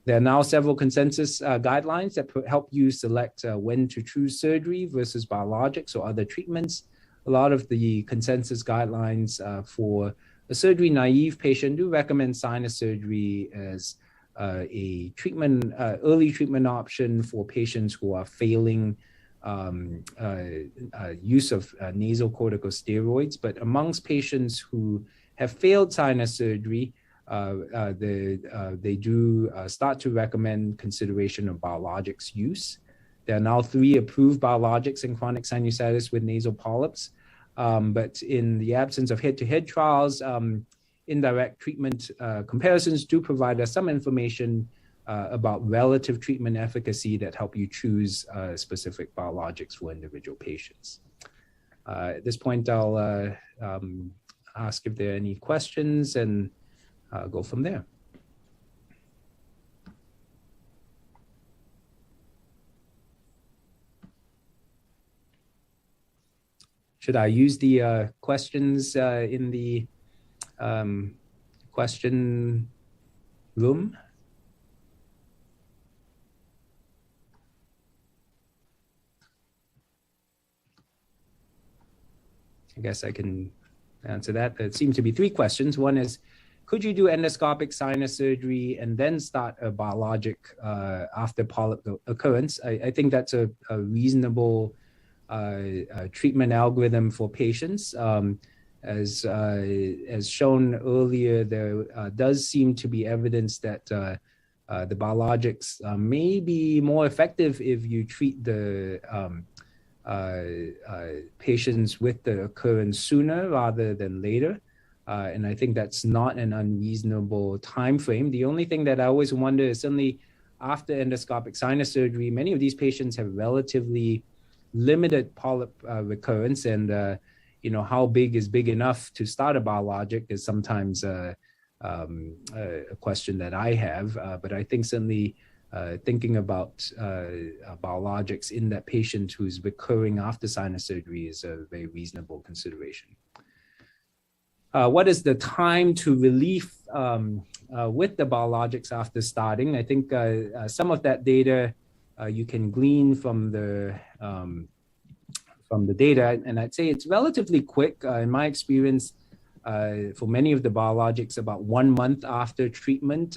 There are now several consensus guidelines that help you select when to choose surgery versus biologics or other treatments. A lot of the consensus guidelines for a surgery-naive patient do recommend sinus surgery as a treatment, early treatment option for patients who are failing use of nasal corticosteroids. But amongst patients who have failed sinus surgery, they do start to recommend consideration of biologics use. There are now 3 approved biologics in chronic sinusitis with nasal polyps. But in the absence of head-to-head trials, indirect treatment comparisons do provide us some information about relative treatment efficacy that help you choose specific biologics for individual patients. At this point, I'll ask if there are any questions and go from there. Should I use the questions in the question room? I guess I can answer that. There seem to be 3 questions. One is, could you do endoscopic sinus surgery and then start a biologic after polyp occurrence? I think that's a reasonable treatment algorithm for patients. As shown earlier, there does seem to be evidence that the biologics may be more effective if you treat the patients with the occurrence sooner rather than later. And I think that's not an unreasonable time frame. The only thing that I always wonder is certainly after endoscopic sinus surgery, many of these patients have relatively limited polyp recurrence, and how big is big enough to start a biologic is sometimes a question that I have. But I think certainly thinking about biologics in that patient who's recurring after sinus surgery is a very reasonable consideration. What is the time to relief with the biologics after starting? I think some of that data you can glean from the data. And I'd say it's relatively quick. In my experience, for many of the biologics, about 1 month after treatment,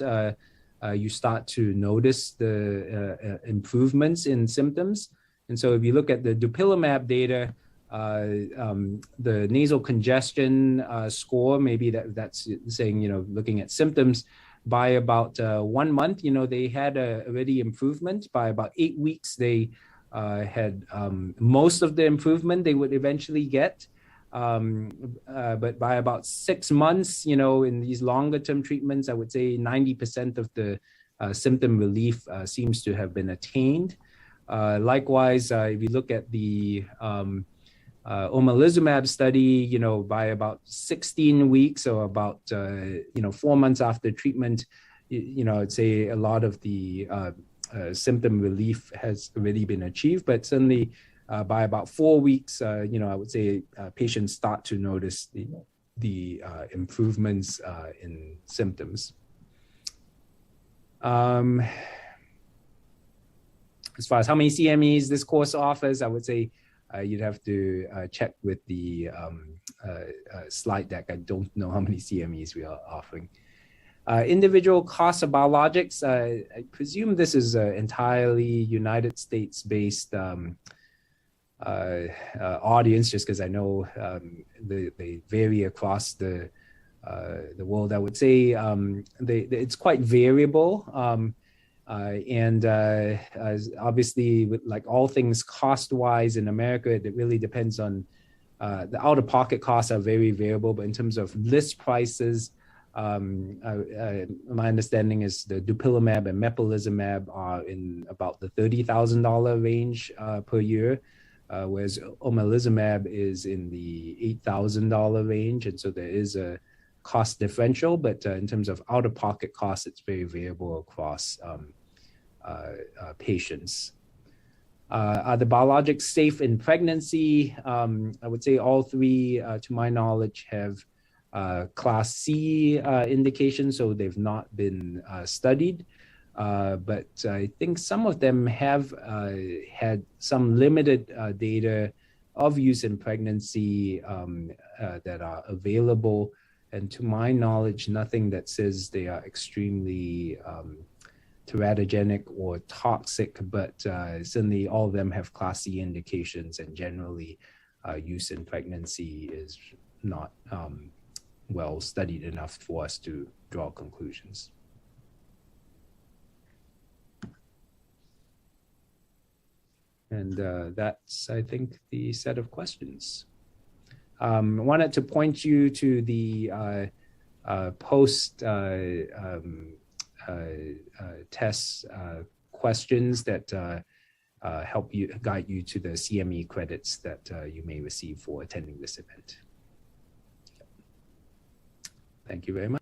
you start to notice the improvements in symptoms. And so if you look at the dupilumab data, the nasal congestion score, maybe that's saying, looking at symptoms, by about 1 month, they had already improvement. By about 8 weeks, they had most of the improvement they would eventually get. But by about 6 months, in these longer term treatments, I would say 90% of the symptom relief seems to have been attained. Likewise, if you look at the omalizumab study, by about 16 weeks or about 4 months after treatment, I'd say a lot of the symptom relief has already been achieved, but certainly by about 4 weeks, I would say patients start to notice the improvements in symptoms. As far as how many CMEs this course offers, I would say you'd have to check with the slide deck. I don't know how many CMEs we are offering. Individual costs of biologics, I presume this is entirely United States-based audience, just because I know they vary across the world. I would say it's quite variable. And obviously, with like all things cost-wise in America, it really depends on the out-of-pocket costs are very variable. But in terms of list prices, my understanding is the dupilumab and mepolizumab are in about the $30,000 range per year, whereas omalizumab is in the $8,000 range. And so there is a cost differential, but in terms of out-of-pocket costs, it's very variable across patients. Are the biologics safe in pregnancy? I would say all three, to my knowledge, have class C indications, so they've not been studied. But I think some of them have had some limited data of use in pregnancy that are available. And to my knowledge, nothing that says they are extremely teratogenic or toxic, but certainly all of them have class C indications, and generally use in pregnancy is not well studied enough for us to draw conclusions. And that's, I think, the set of questions. I wanted to point you to the post test questions that help you guide you to the CME credits that you may receive for attending this event. Thank you very much.